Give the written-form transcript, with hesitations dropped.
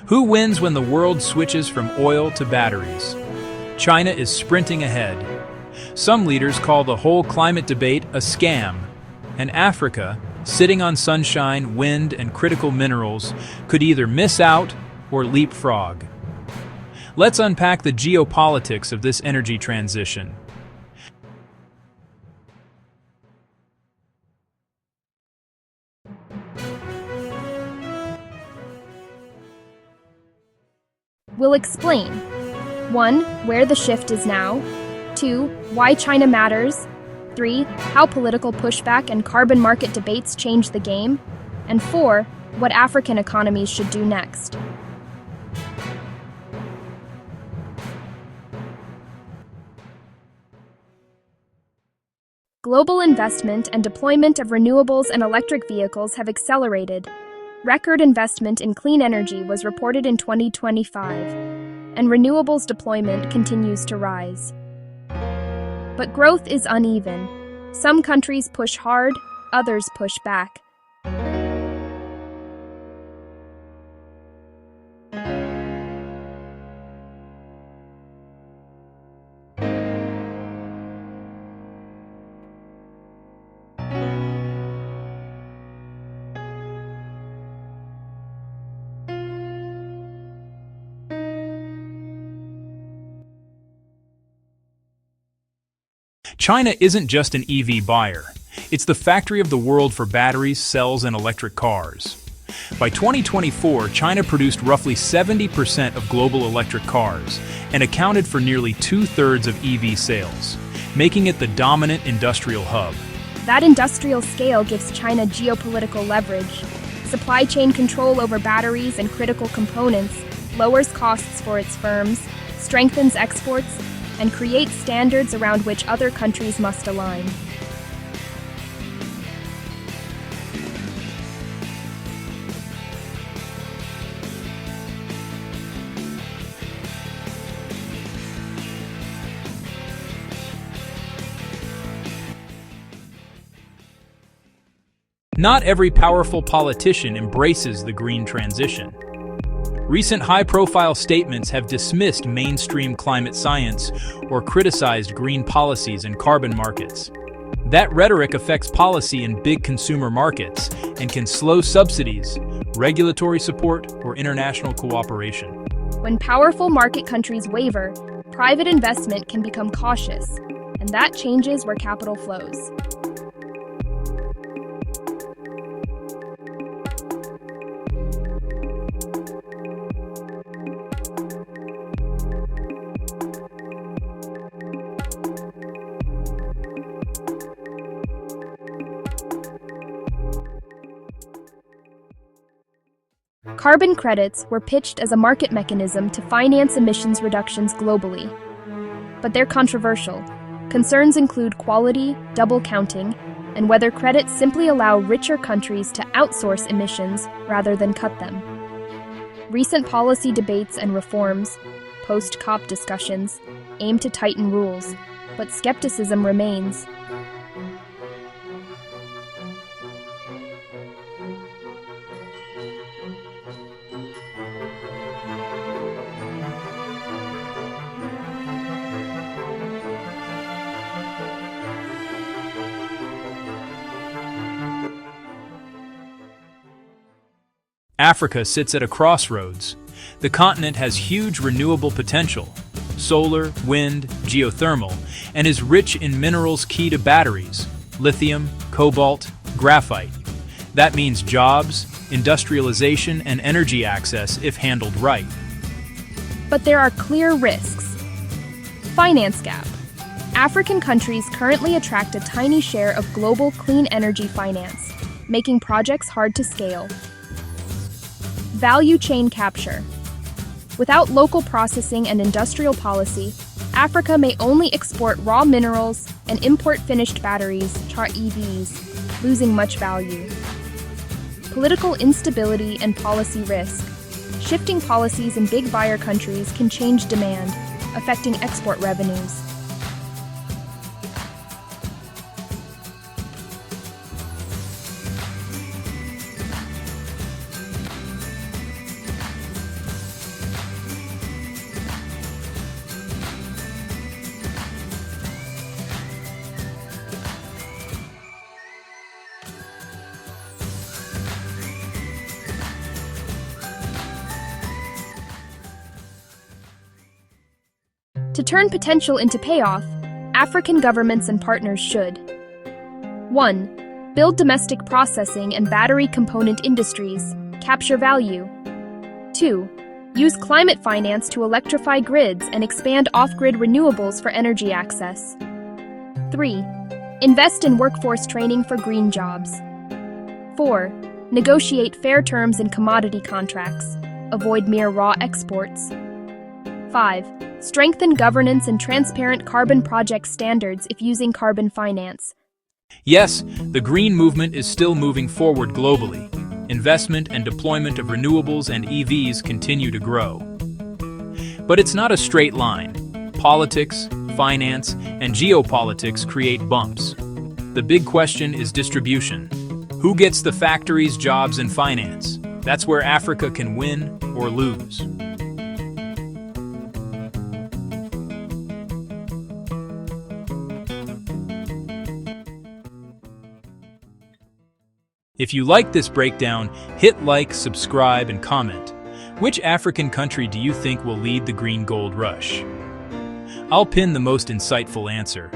Who wins when the world switches from oil to batteries? China is sprinting ahead. Some leaders call the whole climate debate a scam. And Africa, sitting on sunshine, wind, and critical minerals, could either miss out or leapfrog. Let's unpack the geopolitics of this energy transition. We'll explain 1. Where the shift is now. 2. Why China matters. 3. How political pushback and carbon market debates change the game. And 4. What African economies should do next. Global investment and deployment of renewables and electric vehicles have accelerated. Record investment in clean energy was reported in 2025, and renewables deployment continues to rise. But growth is uneven. Some countries push hard, others push back. China isn't just an EV buyer. It's the factory of the world for batteries, cells, and electric cars. By 2024, China produced roughly 70% of global electric cars and accounted for nearly 2/3 of EV sales, making it the dominant industrial hub. That industrial scale gives China geopolitical leverage. Supply chain control over batteries and critical components lowers costs for its firms, strengthens exports, and creates standards around which other countries must align. Not every powerful politician embraces the green transition. Recent high-profile statements have dismissed mainstream climate science or criticized green policies and carbon markets. That rhetoric affects policy in big consumer markets and can slow subsidies, regulatory support, or international cooperation. When powerful market countries waver, private investment can become cautious, and that changes where capital flows. Carbon credits were pitched as a market mechanism to finance emissions reductions globally. But they're controversial. Concerns include quality, double counting, and whether credits simply allow richer countries to outsource emissions rather than cut them. Recent policy debates and reforms, post-COP discussions, aim to tighten rules, but skepticism remains. Africa sits at a crossroads. The continent has huge renewable potential, solar, wind, geothermal, and is rich in minerals key to batteries, lithium, cobalt, graphite. That means jobs, industrialization, and energy access if handled right. But there are clear risks. Finance gap. African countries currently attract a tiny share of global clean energy finance, making projects hard to scale. Value chain capture. Without local processing and industrial policy, Africa may only export raw minerals and import finished batteries, EVs, losing much value. Political instability and policy risk. Shifting policies in big buyer countries can change demand, affecting export revenues. To turn potential into payoff, African governments and partners should 1. Build domestic processing and battery component industries, capture value. 2. Use climate finance to electrify grids and expand off-grid renewables for energy access. 3. Invest in workforce training for green jobs. 4. Negotiate fair terms in commodity contracts. Avoid mere raw exports. 5. Strengthen governance and transparent carbon project standards if using carbon finance. Yes, the green movement is still moving forward globally. Investment and deployment of renewables and EVs continue to grow. But it's not a straight line. Politics, finance, and geopolitics create bumps. The big question is distribution. Who gets the factories, jobs, and finance? That's where Africa can win or lose. If you like this breakdown, hit like, subscribe, and comment. Which African country do you think will lead the green gold rush? I'll pin the most insightful answer.